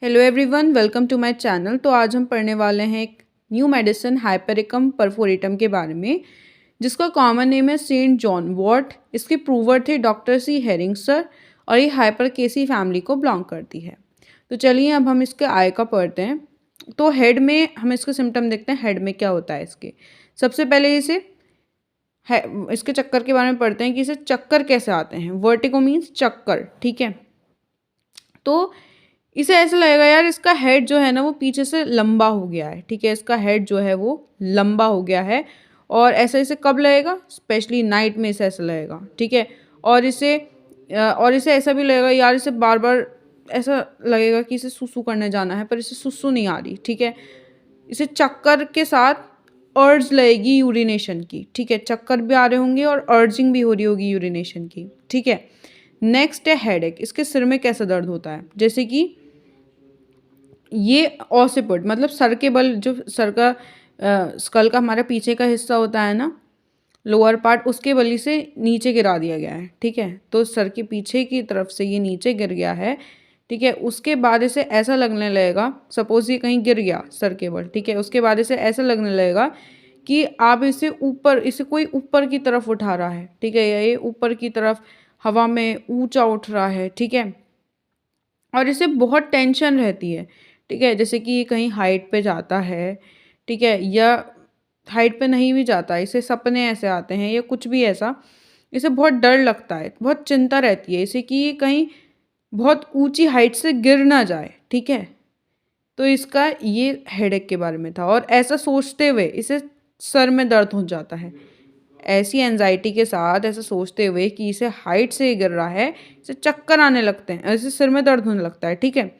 Hello everyone, welcome to my channel. तो आज हम पढ़ने वाले हैं एक न्यू मेडिसिन हाइपेरिकम परफोरेटम के बारे में, जिसका कॉमन नेम है सेंट जॉन वॉर्ट। इसके प्रूवर थे डॉक्टर सी हेरिंग सर और ये हाइपरकेसी फैमिली को बिलोंग करती है। तो चलिए अब हम इसके आय का पढ़ते हैं। तो हेड में हम इसके सिम्टम देखते हैं, हेड में क्या होता है इसके। सबसे पहले इसके चक्कर के बारे में पढ़ते हैं कि इसे चक्कर कैसे आते हैं। वर्टिगो मीन्स चक्कर, ठीक है। तो इसे ऐसा लगेगा यार इसका हेड जो है ना वो पीछे से लंबा हो गया है, ठीक है। इसका हेड जो है वो लंबा हो गया है और ऐसा इसे कब लगेगा, स्पेशली नाइट में इसे ऐसा लगेगा, ठीक है। और इसे ऐसा भी लगेगा यार, इसे बार बार ऐसा लगेगा कि इसे सुसु करने जाना है पर इसे सुसु नहीं आ रही, ठीक है। इसे चक्कर के साथ अर्ज लगेगी यूरिनेशन की, ठीक है। चक्कर भी आ रहे होंगे और अर्जिंग भी हो रही होगी यूरिनेशन की, ठीक है। नेक्स्ट है हेडेक। इसके सिर में कैसा दर्द होता है, जैसे कि ये ऑसिपिड मतलब सर के बल, जो सर का स्कल का हमारा पीछे का हिस्सा होता है ना, लोअर पार्ट, उसके बली से नीचे गिरा दिया गया है, ठीक है। तो सर के पीछे की तरफ से ये नीचे गिर गया है, ठीक है। उसके बाद इसे ऐसा लगने लगेगा, सपोज ये कहीं गिर गया सर के बल, ठीक है। उसके बाद इसे ऐसा लगने लगेगा कि आप इसे कोई ऊपर की तरफ उठा रहा है, ठीक है। या ये ऊपर की तरफ हवा में ऊंचा उठ रहा है, ठीक है। और इसे बहुत टेंशन रहती है, ठीक है। जैसे कि ये कहीं हाइट पे जाता है, ठीक है, या हाइट पे नहीं भी जाता, इसे सपने ऐसे आते हैं या कुछ भी ऐसा, इसे बहुत डर लगता है, बहुत चिंता रहती है इसे कि ये कहीं बहुत ऊंची हाइट से गिर ना जाए, ठीक है। तो इसका ये हेडेक के बारे में था और ऐसा सोचते हुए इसे सर में दर्द हो जाता है। ऐसी एंजाइटी के साथ ऐसा सोचते हुए कि इसे हाइट से गिर रहा है, इसे चक्कर आने लगते हैं, ऐसे सिर में दर्द होने लगता है, ठीक है।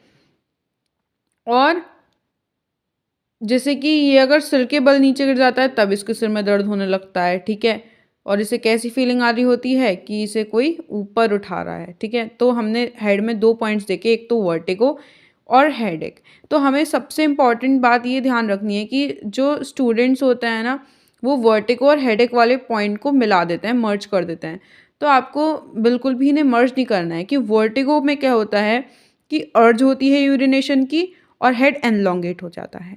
और जैसे कि ये अगर सिर के बल नीचे गिर जाता है तब इसके सिर में दर्द होने लगता है, ठीक है। और इसे कैसी फीलिंग आ रही होती है कि इसे कोई ऊपर उठा रहा है, ठीक है। तो हमने हेड में 2 पॉइंट्स देखे, एक तो वर्टिगो और हेडेक। तो हमें सबसे इम्पॉर्टेंट बात ये ध्यान रखनी है कि जो स्टूडेंट्स होते हैं ना, वो वर्टिगो और हेडेक वाले पॉइंट को मिला देते हैं, मर्ज कर देते हैं। तो आपको बिल्कुल भी इन्हें मर्ज नहीं करना है कि वर्टिगो में क्या होता है कि अर्ज होती है यूरिनेशन की और हेड एनलॉन्गेट हो जाता है।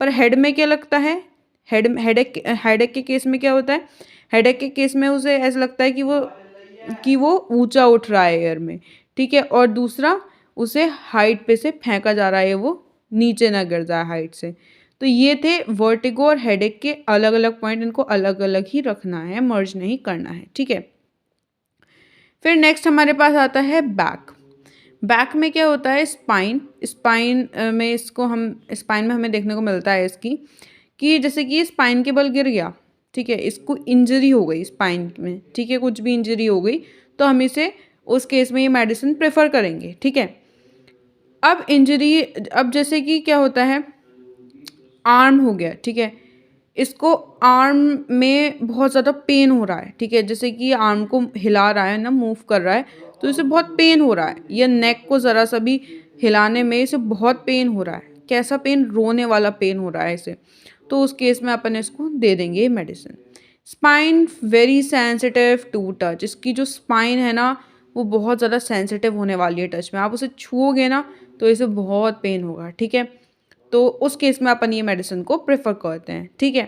पर हेड में क्या लगता है, हेडेक के केस में क्या होता है, हेडेक के केस में उसे ऐसा लगता है कि वो ऊंचा उठ रहा है एयर में, ठीक है। और दूसरा, उसे हाइट पे से फेंका जा रहा है, वो नीचे ना गिर जाए हाइट से। तो ये थे वर्टिगो और हेडेक के अलग अलग पॉइंट, इनको अलग अलग ही रखना है, मर्ज नहीं करना है, ठीक है। फिर नेक्स्ट हमारे पास आता है बैक। बैक में क्या होता है, स्पाइन में स्पाइन में हमें देखने को मिलता है इसकी कि जैसे कि स्पाइन के बल गिर गया, ठीक है, इसको इंजरी हो गई स्पाइन में, ठीक है, कुछ भी इंजरी हो गई, तो हम इसे उस केस में ये मेडिसिन प्रेफर करेंगे, ठीक है। अब जैसे कि क्या होता है, आर्म हो गया, ठीक है। इसको आर्म में बहुत ज़्यादा पेन हो रहा है, ठीक है। जैसे कि आर्म को हिला रहा है ना, मूव कर रहा है, तो इसे बहुत पेन हो रहा है, या नेक को ज़रा सा भी हिलाने में इसे बहुत पेन हो रहा है। कैसा पेन, रोने वाला पेन हो रहा है इसे। तो उस केस में अपन इसको दे देंगे ये medicine. Spine very sensitive to touch. इसकी जो स्पाइन है ना वो बहुत ज़्यादा सेंसिटिव होने वाली है टच में। आप उसे छुओगे ना तो इसे बहुत पेन होगा, ठीक है। तो उस केस में अपन ये मेडिसिन को प्रेफर करते हैं, ठीक है।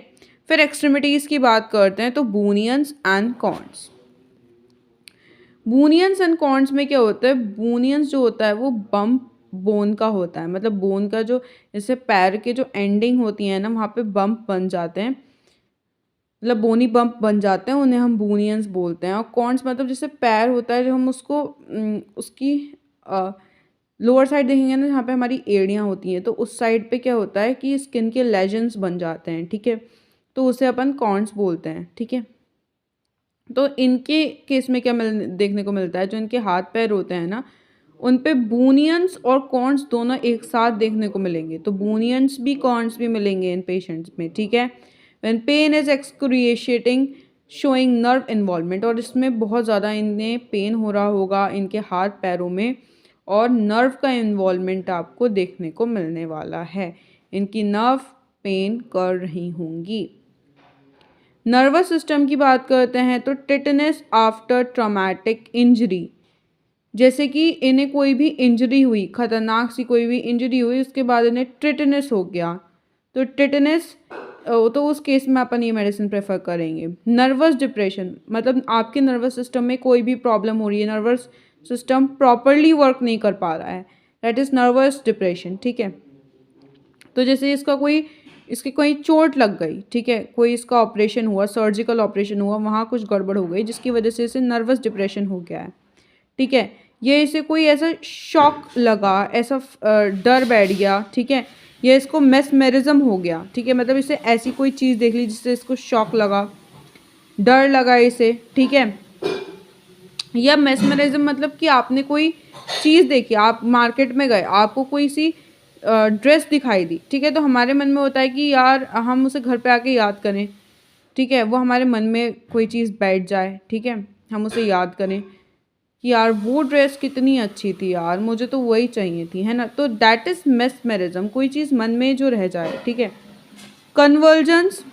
फिर एक्सट्रीमिटीज़ की बात करते हैं, तो बूनियंस एंड कॉर्न्स। बूनियंस एंड कॉर्न्स में क्या होता है, बूनियंस जो होता है वो बम्प बोन का होता है, मतलब बोन का जो, जैसे पैर के जो एंडिंग होती है ना वहाँ पे बम्प बन जाते हैं, मतलब बोनी बम्प बन जाते हैं, उन्हें हम बूनियंस बोलते हैं। और कॉर्न्स मतलब जैसे पैर होता है, जो हम उसको उसकी लोअर साइड देखेंगे ना जहाँ पे हमारी एड़ियाँ होती हैं, तो उस साइड पे क्या होता है कि स्किन के लेजेंड्स बन जाते हैं, ठीक है। तो उसे अपन कॉर्न्स बोलते हैं, ठीक है। तो इनके केस में क्या देखने को मिलता है, जो इनके हाथ पैर होते हैं ना उन पे बूनियंस और कॉर्न्स दोनों एक साथ देखने को मिलेंगे। तो बूनियंस भी कॉर्न्स भी मिलेंगे इन पेशेंट्स में, ठीक है। When pain is excruciating showing nerve involvement, और इसमें बहुत ज़्यादा इन्हें पेन हो रहा होगा इनके हाथ पैरों में, और नर्व का इन्वॉल्वमेंट आपको देखने को मिलने वाला है, इनकी नर्व पेन कर रही होंगी। नर्वस सिस्टम की बात करते हैं, तो टिटनेस आफ्टर ट्रॉमेटिक इंजरी। जैसे कि इन्हें कोई भी इंजरी हुई, खतरनाक सी कोई भी इंजरी हुई, उसके बाद इन्हें टिटेनस हो गया, तो टिटेनस, तो उस केस में अपन ये मेडिसिन प्रेफर करेंगे। नर्वस डिप्रेशन, मतलब आपके नर्वस सिस्टम में कोई भी प्रॉब्लम हो रही है, नर्वस सिस्टम प्रॉपरली वर्क नहीं कर पा रहा है, दैट इज़ नर्वस डिप्रेशन, ठीक है। तो जैसे इसकी कोई चोट लग गई, ठीक है, कोई इसका ऑपरेशन हुआ, सर्जिकल ऑपरेशन हुआ, वहाँ कुछ गड़बड़ हो गई जिसकी वजह से इसे नर्वस डिप्रेशन हो गया है, ठीक है। ये इसे कोई ऐसा शॉक लगा, ऐसा डर बैठ गया, ठीक है, या इसको मेस्मेरिज्म हो गया, ठीक है, मतलब इसे ऐसी कोई चीज़ देख ली जिससे इसको शॉक लगा, डर लगा इसे, ठीक है। या मेस्मेरिज्म मतलब कि आपने कोई चीज़ देखी, आप मार्केट में गए, आपको कोई सी ड्रेस दिखाई दी, ठीक है, तो हमारे मन में होता है कि यार हम उसे घर पे आके याद करें, ठीक है, वो हमारे मन में कोई चीज़ बैठ जाए, ठीक है, हम उसे याद करें कि यार वो ड्रेस कितनी अच्छी थी यार, मुझे तो वही चाहिए थी, है ना, तो दैट इज़ मेस्मेरिज्म, कोई चीज़ मन में जो रह जाए, ठीक है। कन्वर्जेंस,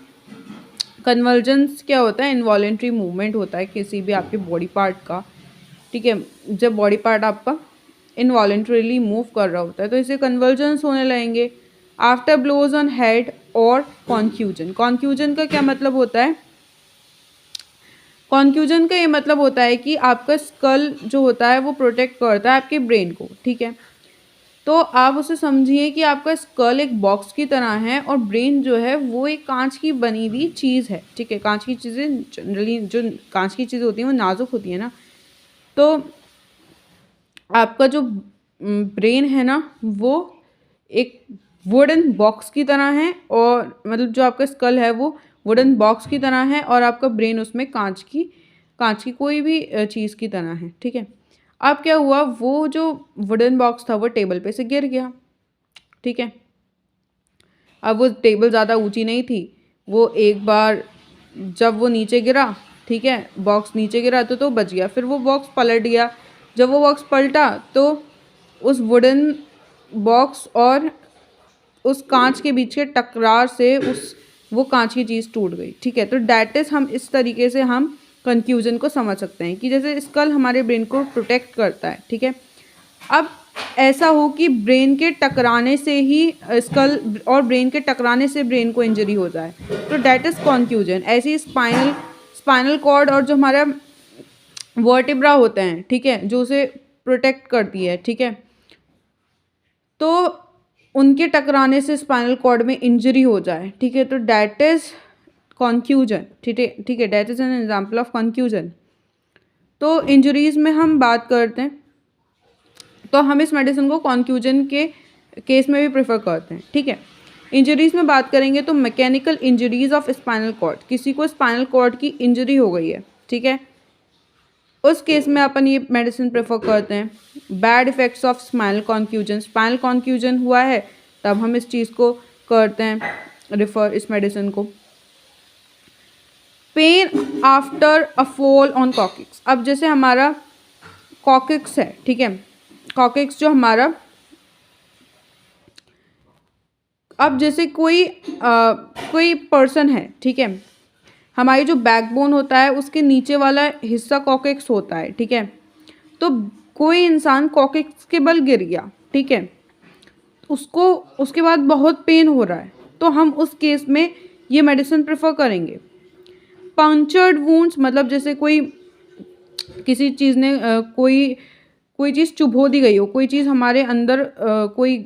कन्वर्जेंस क्या होता है? इनवॉलेंट्री मूवमेंट होता है किसी भी आपके बॉडी पार्ट का, ठीक है, जब बॉडी पार्ट आपका इनवॉलेंट्रीली मूव कर रहा होता है तो इसे कन्वर्जेंस होने लगेंगे। आफ्टर ब्लोज ऑन हेड और कॉन्फ्यूजन, कॉन्फ्यूजन का क्या मतलब होता है? कॉन्फ्यूजन का ये मतलब होता है कि आपका स्कल जो होता है वो प्रोटेक्ट करता है आपके ब्रेन को, ठीक है, तो आप उसे समझिए कि आपका स्कल एक बॉक्स की तरह है और ब्रेन जो है वो एक कांच की बनी हुई चीज़ है, ठीक है। कांच की चीज़ें जनरली, जो कांच की चीज़ें होती हैं वो नाजुक होती है ना, तो आपका जो ब्रेन है ना वो एक वुडन बॉक्स की तरह है, और मतलब जो आपका स्कल है वो वुडन बॉक्स की तरह है और आपका ब्रेन उसमें कांच की कोई भी चीज़ की तरह है, ठीक है। अब क्या हुआ, वो जो वुडन बॉक्स था वो टेबल पे से गिर गया, ठीक है। अब वो टेबल ज़्यादा ऊंची नहीं थी, वो एक बार जब वो नीचे गिरा, ठीक है, बॉक्स नीचे गिरा तो बच गया, फिर वो बॉक्स पलट गया, जब वो बॉक्स पलटा तो उस वुडन बॉक्स और उस कांच के बीच के टकरार से वो कांच की चीज़ टूट गई, ठीक है। तो डैट इज़, हम इस तरीके से हम कंफ्यूजन को समझ सकते हैं कि जैसे स्कल हमारे ब्रेन को प्रोटेक्ट करता है, ठीक है। अब ऐसा हो कि ब्रेन के टकराने से ही स्कल और ब्रेन के टकराने से ब्रेन को इंजरी हो जाए, तो डैट इज़ कॉन्फ्यूजन। ऐसे ही स्पाइनल कॉर्ड और जो हमारा वर्टिब्रा होते हैं, ठीक है, जो उसे प्रोटेक्ट करती है, ठीक है, तो उनके टकराने से स्पाइनल कॉर्ड में इंजरी हो जाए, ठीक है, तो डैट इज़ कॉन्फ्यूजन, ठीक है, ठीक है, that is an example of confusion. तो इंजरीज में हम बात करते हैं तो हम इस मेडिसिन को कॉन्फ्यूजन के केस में भी प्रेफर करते हैं, ठीक है। इंजरीज में बात करेंगे तो mechanical injuries of spinal cord, किसी को स्पाइनल कॉर्ड की इंजरी हो गई है, ठीक है, उस केस में अपन ये मेडिसिन प्रेफर करते हैं। Bad effects of spinal confusion हुआ है तब हम इस चीज़ को करते हैं रिफर, इस मेडिसिन को। Pen after a fall on coccyx, अब जैसे हमारा कॉकिक्स है, ठीक है, कॉकिक्स जो हमारा, अब जैसे कोई पर्सन है, ठीक है, हमारी जो बैकबोन होता है उसके नीचे वाला हिस्सा कॉकिक्स होता है, ठीक है, तो कोई इंसान कॉकिक्स के बल गिर गया, ठीक है, उसको उसके बाद बहुत पेन हो रहा है, तो हम उस केस में ये मेडिसिन प्रेफर करेंगे। पंक्चर्ड वुंड्स, मतलब जैसे कोई किसी चीज़ ने कोई चीज़ चुभो दी गई हो, कोई चीज़ हमारे अंदर कोई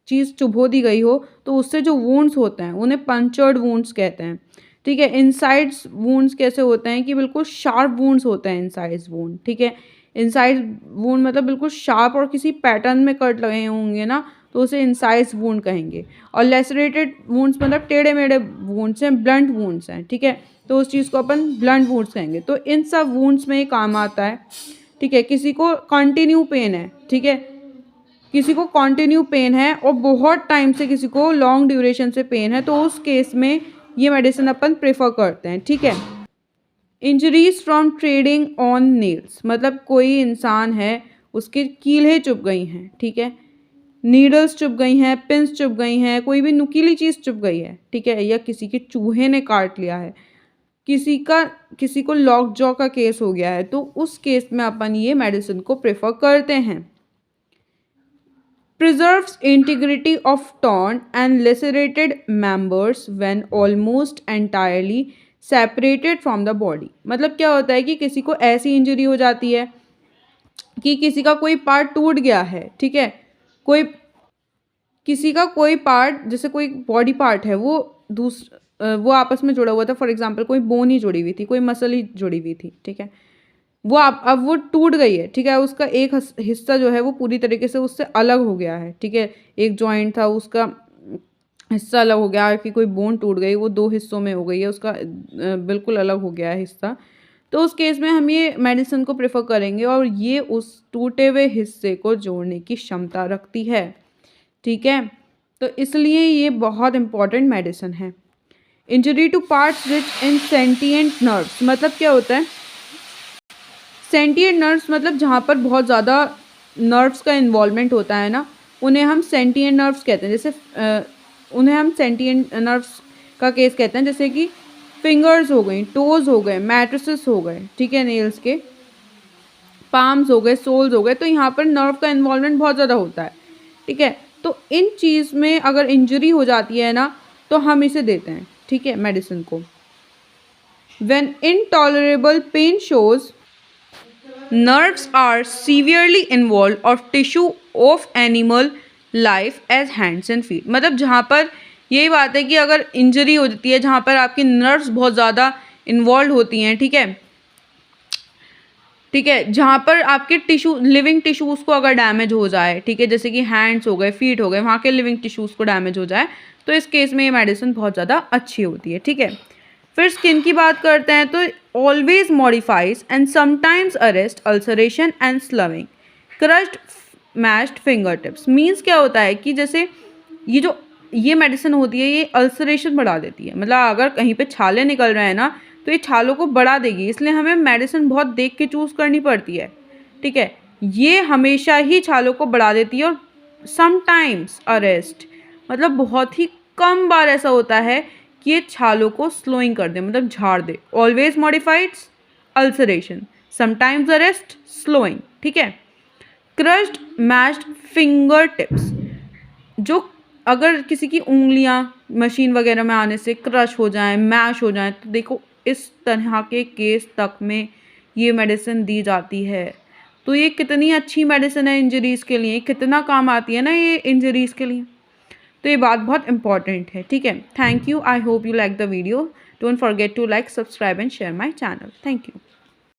चीज़ चुभो दी गई हो, तो उससे जो वुंड्स होते हैं उन्हें पंक्चर्ड वुंड्स कहते हैं, ठीक है। इनसाइड्स वुंड्स कैसे होते हैं कि बिल्कुल शार्प वुंड्स होते हैं इनसाइड्स वुंड, ठीक है, इनसाइड वुंड मतलब बिल्कुल शार्प और किसी पैटर्न में कट लगे होंगे ना, तो उसे इनसाइड्स वुंड कहेंगे। और लेसरेटेड वुंड्स मतलब टेढ़े मेढ़े वुंड्स हैं, ब्लंट वुंड्स हैं, ठीक है, तो उस चीज़ को अपन ब्लंट वुंड्स कहेंगे। तो इन सब वुंड्स में ये काम आता है, ठीक है। किसी को कंटिन्यू पेन है, ठीक है, किसी को कंटिन्यू पेन है और बहुत टाइम से किसी को लॉन्ग ड्यूरेशन से पेन है, तो उस केस में ये मेडिसिन अपन प्रेफर करते हैं, ठीक है। Injuries from trading on nails, मतलब कोई इंसान है उसके कीलें चुभ गई हैं, ठीक है, नीडल्स चुभ गई हैं, पिंस चुभ गई हैं, कोई भी नुकीली चीज़ चुभ गई है, ठीक है, या किसी के चूहे ने काट लिया है, किसी को लॉक जॉ का केस हो गया है, तो उस केस में अपन ये मेडिसिन को प्रेफर करते हैं। Preserves integrity of torn and lacerated members when almost entirely separated from the body। मतलब क्या होता है कि किसी को ऐसी इंजरी हो जाती है कि किसी का कोई पार्ट टूट गया है, ठीक है, कोई किसी का कोई पार्ट, जैसे कोई बॉडी पार्ट है वो आपस में जुड़ा हुआ था, फॉर एग्जांपल कोई बोन ही जुड़ी हुई थी, कोई मसल ही जुड़ी हुई थी, ठीक है, वो अब वो टूट गई है, ठीक है, उसका एक हिस्सा जो है वो पूरी तरीके से उससे अलग हो गया है, ठीक है, एक जॉइंट था उसका हिस्सा अलग हो गया, कि कोई बोन टूट गई, वो दो हिस्सों में हो गई है, उसका बिल्कुल अलग हो गया है हिस्सा, तो उस केस में हम ये मेडिसिन को प्रेफर करेंगे और ये उस टूटे हुए हिस्से को जोड़ने की क्षमता रखती है, ठीक है, तो इसलिए ये बहुत इंपॉर्टेंट मेडिसिन है। Injury two parts rich in sentient nerves, मतलब क्या होता है सेंटिएंट नर्व्स, मतलब जहाँ पर बहुत ज़्यादा नर्व्स का इन्वॉल्वमेंट होता है ना, उन्हें हम सेंटिएंट नर्व्स कहते हैं। जैसे उन्हें हम सेंटिएंट नर्व्स का केस कहते हैं, जैसे कि फिंगर्स हो गई, टोज़ हो गए, मैट्रिसेस हो गए, ठीक है, नेल्स के पाम्स हो गए, सोल्स हो गए, तो यहाँ पर नर्व का इन्वॉल्वमेंट बहुत ज़्यादा होता है, ठीक है, तो इन चीज़ में अगर इंजरी हो जाती है ना, तो हम इसे देते हैं, ठीक है, मेडिसिन को। When intolerable pain shows nerves are severely involved of tissue of animal life as hands and feet। मतलब जहाँ पर यही बात है कि अगर इंजरी हो जाती है जहाँ पर आपकी नर्व्स बहुत ज़्यादा इन्वॉल्व होती हैं, ठीक है, ठीक है, जहाँ पर आपके टिश्यू लिविंग टिश्यूज़ को अगर डैमेज हो जाए, ठीक है, जैसे कि हैंड्स हो गए, फीट हो गए, वहाँ के लिविंग टिश्यूज़ को डैमेज हो जाए, तो इस केस में ये मेडिसिन बहुत ज़्यादा अच्छी होती है, ठीक है। फिर स्किन की बात करते हैं, तो always modifies and sometimes arrest ulceration and sloughing crushed mashed finger tips. Means क्या होता है कि जैसे ये मेडिसिन होती है, ये अल्सरेशन बढ़ा देती है, मतलब अगर कहीं पे छाले निकल रहे हैं ना, तो ये छालों को बढ़ा देगी, इसलिए हमें मेडिसिन बहुत देख के चूज़ करनी पड़ती है, ठीक है, ये हमेशा ही छालों को बढ़ा देती है। और समटाइम्स अरेस्ट, मतलब बहुत ही कम बार ऐसा होता है कि ये छालों को स्लोइंग कर दे, मतलब झाड़ दे। Always modifies ulceration, sometimes arrest slowing, ठीक है। क्रश्ड मैश्ड फिंगर टिप्स, जो अगर किसी की उंगलियां मशीन वगैरह में आने से क्रश हो जाएं, मैश हो जाएं, तो देखो इस तरह के केस तक में ये मेडिसिन दी जाती है। तो ये कितनी अच्छी मेडिसिन है इंजरीज़ के लिए, कितना काम आती है ना ये इंजरीज़ के लिए, तो ये बात बहुत इंपॉर्टेंट है, ठीक है। Thank you, I hope you like the video, don't forget to like, subscribe and share my channel. Thank you.